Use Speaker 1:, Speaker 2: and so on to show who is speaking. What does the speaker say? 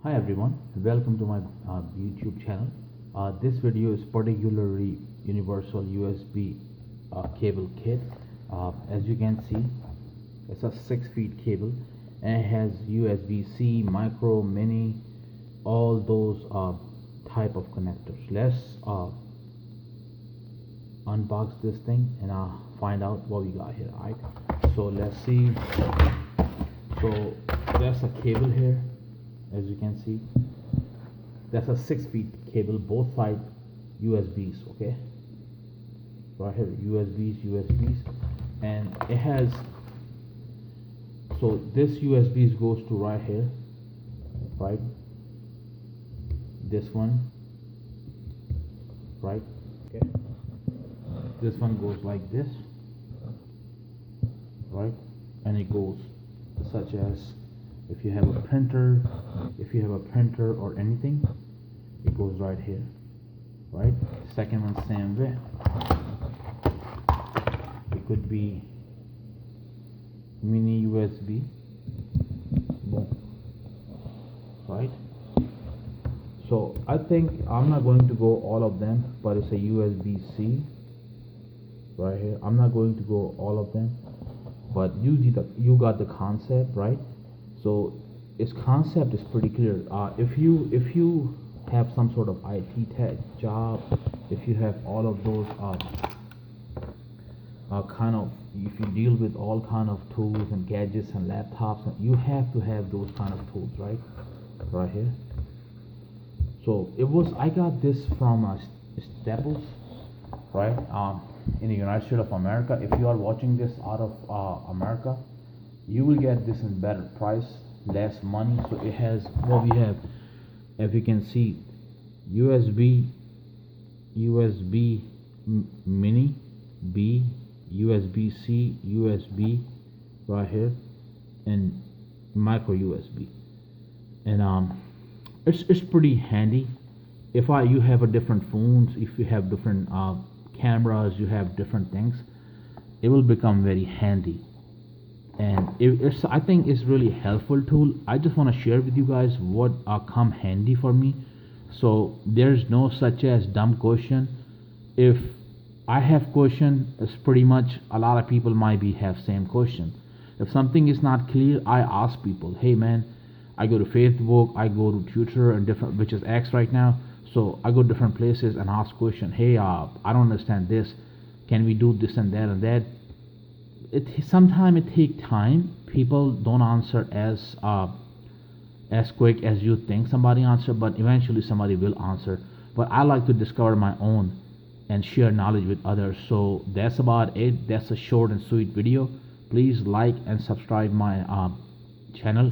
Speaker 1: Hi everyone, welcome to my YouTube channel. This video is particularly universal USB cable kit. As you can see, it's a 6 feet cable and it has USB-C, micro, mini, all those type of connectors. Let's unbox this thing and find out what we got here. Right, so let's see. So there's a cable here. As you can see, that's a 6 feet cable, both sides USBs. Okay, right here USBs, and it has, so this USBs goes to right here, right, this one, right, okay, this one goes like this, right, and it goes such as if you have a printer, or anything, it goes right here, right? Second one, same way. It could be mini USB, boom, right? So I think I'm not going to go all of them, but it's a USB-C right here. I'm not going to go all of them, but you got the concept, right? So its concept is pretty clear. If you have some sort of IT tech job, if you have all of those if you deal with all kind of tools and gadgets and laptops, you have to have those kind of tools, right here. So I got this from Staples, right, in the United States of America. If you are watching this out of America, you will get this in better price, less money. So it has what we have, if you can see, USB mini B, USB-C, USB right here, and micro USB. And it's pretty handy. If you have a different phones, if you have different cameras, you have different things, it will become very handy. And I think it's really helpful tool. I just want to share with you guys what come handy for me. So there's no such as dumb question. If I have question, it's pretty much a lot of people might have same question. If something is not clear, I ask people, hey man, I go to Facebook, I go to Twitter and different, which is X right now. So I go to different places and ask question, hey, I don't understand this, can we do this and that and that. Sometimes it take time. People don't answer as quick as you think somebody answer, but eventually somebody will answer. But I like to discover my own and share knowledge with others. So that's about it. That's a short and sweet video. Please like and subscribe my channel.